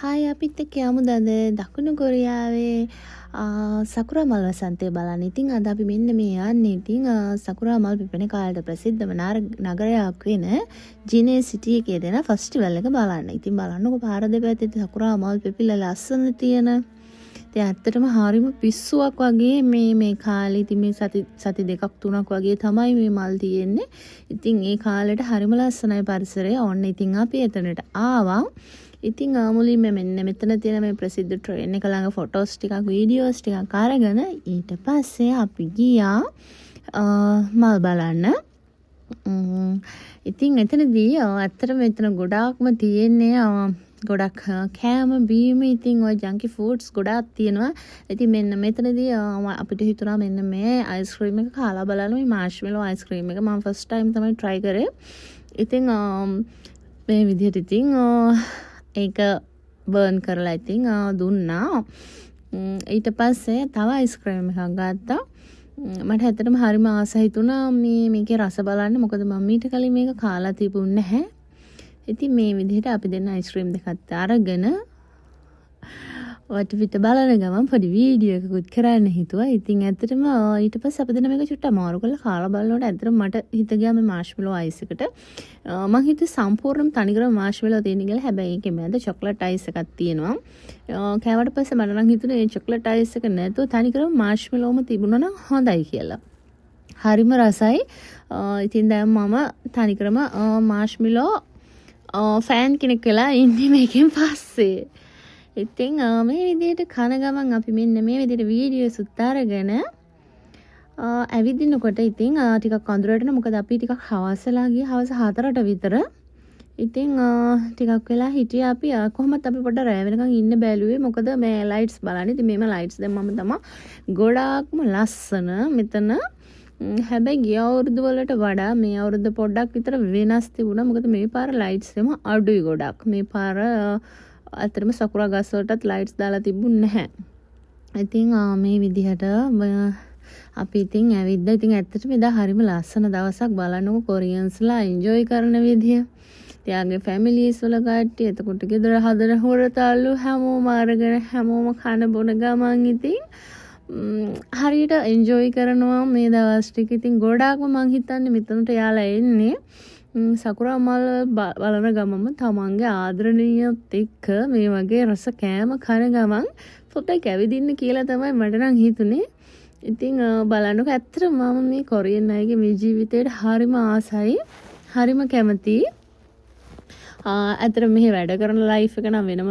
Hi අපිත් එක්ක යමුද අද දකුණු කොරියාවේ සකුරා මල් වසන්තය බලන්න. ඉතින් අද අපි මෙන්න මේ යන්නේ. ඉතින් සකුරා මල් පිපෙන කාලයට ප්‍රසිද්ධම නගරයක් වෙන ජිනේ සිටි එකේ දෙන ෆෙස්ටිවල් එක බලන්න. ඉතින් බලන්නකො පාර දෙපැත්තේ සකුරා මල් පිපිලා ලස්සන තියෙන. ඉතින් ඇත්තටම හරිම පිස්සුවක් වගේ මේ කාලේ ඉතින් මේ සති දෙකක් තුනක් වගේ තමයි මේ මල් තියෙන්නේ. ඉතින් ඒ කාලෙට හරිම ලස්සනයි පරිසරය. ඔන්න ඉතින් අපි එතනට ආවා. ඉතින් මුලින්ම මෙන්න මෙතන තියෙන මේ ප්‍රසිද්ධ ට්‍රේන් එක ළඟ ෆොටෝස් ටිකක් වීඩියෝස් ටිකක් අරගෙන ඊට පස්සේ අපි ගියා මල් බලන්න. ඉතින් එතනදී ඇත්තටම මෙතන ගොඩාක්ම තියෙන්නේ ගොඩක් කෑම බීම ඉතින් ওই ජංකි ෆුඩ්ස් ගොඩාක් තියෙනවා. ඉතින් මෙන්න මෙතනදී අපිට හිතුණා මෙන්න මේ අයිස්ක්‍රීම් එක කාලා බලන්න. මේ මාෂ්මෙලෝ අයිස්ක්‍රීම් එක මම ෆස්ට් ටයිම් තමයි try කරේ. ඉතින් මේ විදිහට ඉතින් ඒක බර්න් කරලා ඉතින් දුන්නා. ඊට පස්සේ තව අයිස්ක්‍රීම් එකක් ගත්තා. මට ඇත්තටම හරිම ආස හිතුණා මේකේ රස බලන්න. මොකද මම ඊට කලින් මේක කාලා තිබුණේ නැහැ. ඉතින් මේ විදිහට අපි දෙන්න අයිස්ක්‍රීම් දෙකත් අරගෙන වටපිට බලන ගමන් පොඩි වීඩියෝ එකකුත් කරන්න හිතුවා. ඉතින් ඇත්තටම ඊට පස්සේ අපි දෙන්න මේක චුට්ට අමාරු කරලා කාලා බලනකොට ඇත්තටම මට හිත ගියා මේ මාෂ්මෙලෝ අයිස් එකට. මම හිතුවේ සම්පූර්ණයෙන්ම තනිකරම මාෂ්මෙලෝ තියෙන කියලා. හැබැයි ඒකේ මැද චොක්ලට් අයිස් එකක් තියෙනවා. කෑවට පස්සේ මට නම් හිතුනේ මේ චොක්ලට් අයිස් එක නැතුව තනිකරම මාෂ්මෙලෝම තිබුණා නම් හොඳයි කියලා. හරිම රසයි. ඉතින් දැන් මම තනිකරම මාෂ්මෙලෝ ෆෑන් කෙනෙක් වෙලා ඉන්නේ මේකෙන් පස්සේ. ඉතින් මේ විදිහට කන ගමන් අපි මෙන්න මේ විදිහට වීඩියෝස් උත්තරගෙන ඇවිදිනකොට ඉතින් ටිකක් අඳුරට මොකද අපි ටිකක් හවසලා ගියා හවස 4ට විතර. ඉතින් ටිකක් වෙලා හිටියා අපි කොහොමත් අපි පොඩ්ඩක් රැ වෙනකන් ඉන්න බැලුවේ මොකද මේ ලයිට්ස් බලන්න. ඉතින් මේම ලයිට්ස් දැම්මම තමයි ගොඩාක්ම ලස්සන මෙතන. හැබැයි ගිය අවුරුදු වලට වඩා මේ අවුරුද්ද පොඩ්ඩක් විතර වෙනස් තිබුණා. මොකද මේ පාර ලයිට්ස් එම අඩුයි ගොඩක්. මේ පාර අතරම සකුරා ගස් වලටත් ලයිට්ස් දාලා තිබුණ නැහැ. ඉතින් මේ විදිහට අපි ඉතින් ඇවිද්දා. ඉතින් ඇත්තටම එදා හරිම ලස්සන දවසක්. බලන්නකො කොරියන්ස්ලා එන්ජොයි කරන විදිය. එයාගේ ෆැමිලිස් වල කට්ටිය එතකොට ගෙදර හදන හොරතල්ලු හැමෝම අරගෙන හැමෝම කන බොන ගමන් ඉතින් හරියට එන්ජොයි කරනවා මේ දවස් ටික. ඉතින් ගොඩාක්ම මං හිතන්නේ මෙතනට යාලා එන්නේ සකුරා මල් බලන ගමම තමන්ගේ ආදරණීයත් එක්ක මේ වගේ රස කෑම කන ගමන් පොඩ්ඩක් ඇවිදින්න කියලා තමයි මට නම් හිතුනේ. ඉතින් බලන්නකො ඇත්තටම මම මේ කොරියන් අයගේ මේ ජීවිතේට හරිම ආසයි. හරිම කැමතියි. ඇත්තට මෙහි වැඩ කරන ලයිෆ් එක නම් වෙනම